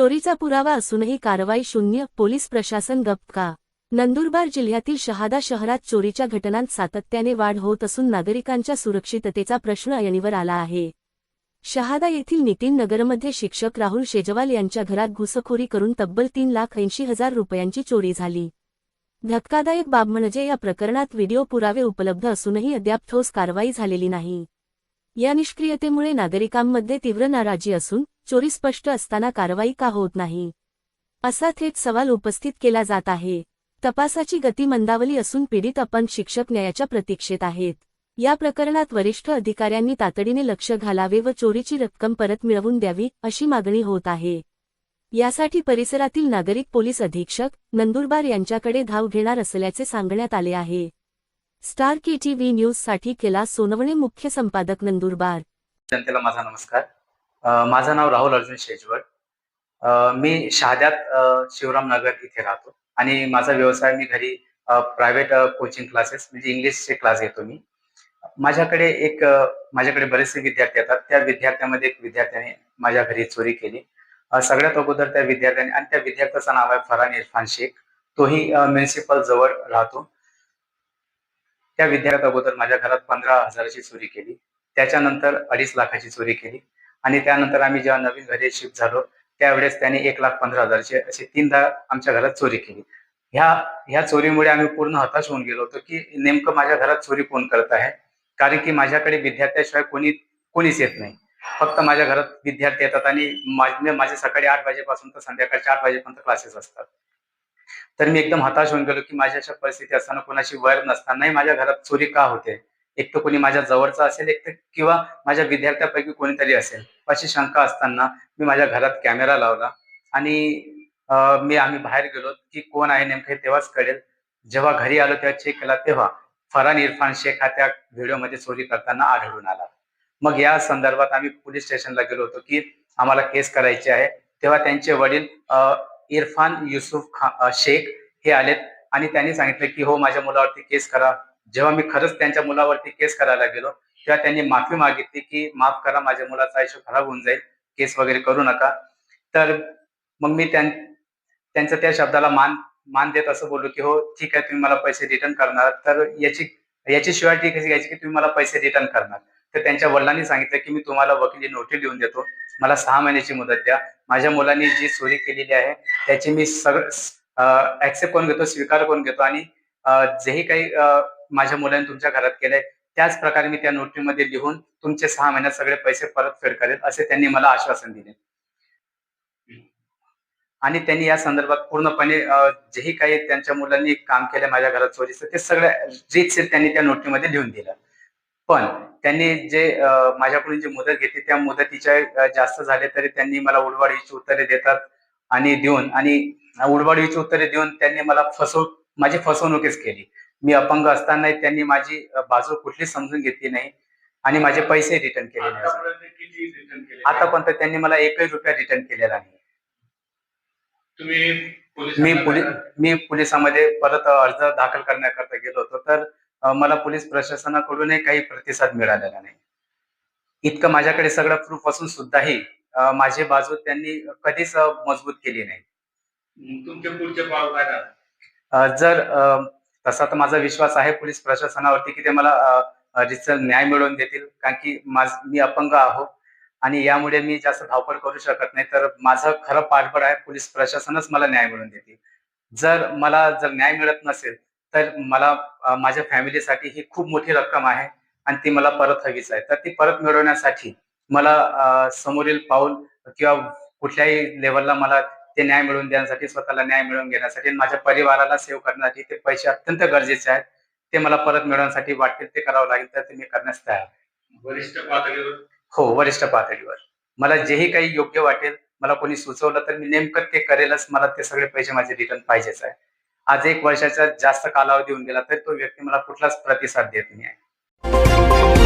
चोरीचा पुरावा असूनही कारवाई शून्य, पोलीस प्रशासन गप्प का? नंदुरबार जिल्ह्यातील शहादा शहरात चोरीच्या घटनांत सातत्याने वाढ होत असून नागरिकांच्या सुरक्षिततेचा प्रश्न ऐरणीवर आला आहे। शहादा येथील नितीन नगरमध्ये शिक्षक राहुल शेजवाल यांच्या घरात घुसखोरी करून तब्बल 3,80,000 रुपयांची चोरी झाली। धक्कादायक बाब म्हणजे या प्रकरणात व्हिडिओ पुरावे उपलब्ध असूनही अद्याप ठोस कारवाई झालेली नाही। या निष्क्रियतेमुळे नागरिकांमध्ये तीव्र नाराजी असून चोरी स्पष्ट असताना कारवाई का होत नाही, असा थेट सवाल उपस्थित केला जात आहे। तपासाची गती मंदावली असून पीडित अपंग शिक्षक न्यायाच्या प्रतीक्षेत आहेत। या प्रकरणात वरिष्ठ अधिकाऱ्यांनी तातडीने लक्ष घालावे व चोरीची रक्कम परत मिळवून द्यावी, अशी मागणी होत आहे। यासाठी परिसरातील नागरिक पोलीस अधीक्षक नंदुरबार यांच्याकडे धाव घेणार असल्याचे सांगण्यात आले आहे। स्टार KTV न्यूज साठी कैलास सोनवणे, मुख्य संपादक, नंदुरबार। जनतेला माझा नमस्कार। माझं नाव राहुल अर्जुन शेजवळ। मी शहाद्यात शिवरामनगर इथे राहतो आणि माझा व्यवसाय, मी घरी प्रायव्हेट कोचिंग क्लासेस म्हणजे इंग्लिशचे क्लास घेतो मी। माझ्याकडे बरेचसे विद्यार्थी येतात। त्या विद्यार्थ्यांमध्ये एक विद्यार्थ्याने माझ्या घरी चोरी केली। सगळ्यात अगोदर त्या विद्यार्थ्याने, आणि त्या विद्यार्थ्याचं नाव आहे फरहान इरफान शेख, तोही म्युनिसिपल जवळ राहतो। त्या विद्यार्थ्यात अगोदर माझ्या घरात 15,000ची चोरी केली, त्याच्यानंतर 2.5 लाखाची चोरी केली, आणि त्यानंतर आम्ही जेव्हा नवीन घरी शिफ्ट झालो त्यावेळेस त्याने 1,15,000ची अशी 3दा आमच्या घरात चोरी केली। ह्या चोरीमुळे आम्ही पूर्ण हताश होऊन गेलो होतो की नेमकं माझ्या घरात चोरी कोण करत आहे, कारण की माझ्याकडे विद्यार्थ्याशिवाय कोणीच येत नाही। फक्त माझ्या घरात विद्यार्थी येतात आणि माझे सकाळी 8 वाजेपासून तर संध्याकाळी 4 वाजेपर्यंत क्लासेस असतात। तर मी एकदम हताश होऊन गेलो की माझ्या अशा परिस्थिती असताना, कोणाशी वैर नसतानाही माझ्या घरात चोरी का होते। एक तर कोणी माझ्या जवळचा असेल, एक तर किंवा माझ्या विद्यार्थ्यापैकी कोणीतरी असेल, अशी शंका असताना मी माझ्या घरात कॅमेरा लावला आणि आम्ही बाहेर गेलो की कोण आहे नेमकं हे तेव्हाच कळेल। जेव्हा घरी आलो तेव्हा चेक केला तेव्हा फरहान इरफान शेख हा त्या व्हिडिओमध्ये चोरी करताना आढळून आला। मग या संदर्भात आम्ही पोलीस स्टेशनला गेलो होतो की आम्हाला केस करायची आहे। तेव्हा त्यांचे वडील इरफान युसुफ शेख हे आलेत आणि त्यांनी सांगितलं की हो, माझ्या मुलावरती केस करा। जेव्हा मी खरंच त्यांच्या मुलावरती केस करायला गेलो तेव्हा त्यांनी माफी मागितली की माफ करा, माझ्या मुलाचं आयुष्य खराब होऊन जाईल, केस वगैरे करू नका। तर मग मी त्यांच्या त्या शब्दाला मान देत असं बोललो की हो ठीक आहे, तुम्ही मला पैसे रिटर्न करणार, तर याची शुअरिटी कशी घ्यायची की तुम्ही मला पैसे रिटर्न करणार। तर त्यांच्या वडिलांनी सांगितलं की मी तुम्हाला वकिली नोटीस लिहून देतो, मला 6 महिन्याची मुदत द्या। माझ्या मुलांनी जी चोरी केलेली आहे त्याची मी सगळं ऍक्सेप्ट करून घेतो, स्वीकार करून घेतो, आणि जेही काही माझ्या मुलांनी तुमच्या घरात केलंय त्याच प्रकारे मी त्या नोटीसमध्ये लिहून तुमचे 6 महिन्यात सगळे पैसे परतफेड करेल, असे त्यांनी मला आश्वासन दिले। आणि त्यांनी या संदर्भात पूर्णपणे जेही काही त्यांच्या मुलांनी काम केलं माझ्या घरात चोरीचं, ते सगळं रीतसर त्यांनी त्या नोटीसमध्ये लिहून दिलं। पण त्यांनी जे माझ्याकडून जी मुदत घेतली त्या मुदतीच्या जास्त झाले तरी त्यांनी मला उडवाडीची उत्तरे देतात आणि उडवाडीची उत्तरे देऊन त्यांनी माझी फसवणूकच केली। मी अपंग असतानाही त्यांनी माझी बाजू कुठलीच समजून घेतली नाही आणि माझे पैसे रिटर्न केले नाही। आतापर्यंत त्यांनी मला 1 रुपया रिटर्न केलेला नाही। मी पोलिसांमध्ये परत अर्ज दाखल करण्याकरता गेलो होतो, तर मला पोलीस प्रशासनाकडूनही काही प्रतिसाद मिळालेला नाही। इतकं माझ्याकडे सगळं प्रूफ असून सुद्धाही माझी बाजू त्यांनी कधीच मजबूत केली नाही। तुमचे पुढचे पाऊल काय राहणार? जर तसा तर माझा विश्वास आहे पोलीस प्रशासनावरती की ते मला रीतसर न्याय मिळवून देतील, कारण की मी अपंग आहो आणि यामुळे मी जास्त धावपळ करू शकत नाही। तर माझं खरं पाठबळ आहे, पोलीस प्रशासनच मला न्याय मिळवून देतील। जर न्याय मिळत नसेल तर मला माझ्या फॅमिलीसाठी ही खूप मोठी रक्कम आहे आणि ती मला परत हवीच आहे। तर ती परत मिळवण्यासाठी मला समोरील पाऊल किंवा कुठल्याही लेवलला मला ते न्याय मिळवून देण्यासाठी, स्वतःला न्याय मिळवून घेण्यासाठी, माझ्या परिवाराला सेव्ह करण्यासाठी ते पैसे अत्यंत गरजेचे आहेत। ते मला परत मिळवण्यासाठी वाटेल ते करावं लागेल, तर ते मी करण्यास तयार आहे। वरिष्ठ पातळीवर? हो, वरिष्ठ पातळीवर मला जेही काही योग्य वाटेल, मला कोणी सुचवलं तर मी नेमकं ते करेलच। मला ते सगळे पैसे माझे रिटर्न पाहिजेच आहे। आज 1 वर्षाचा जास्त कालावधी होऊन गेला तरी तो व्यक्ती मला कुठलाच प्रतिसाद देत नाही आहे।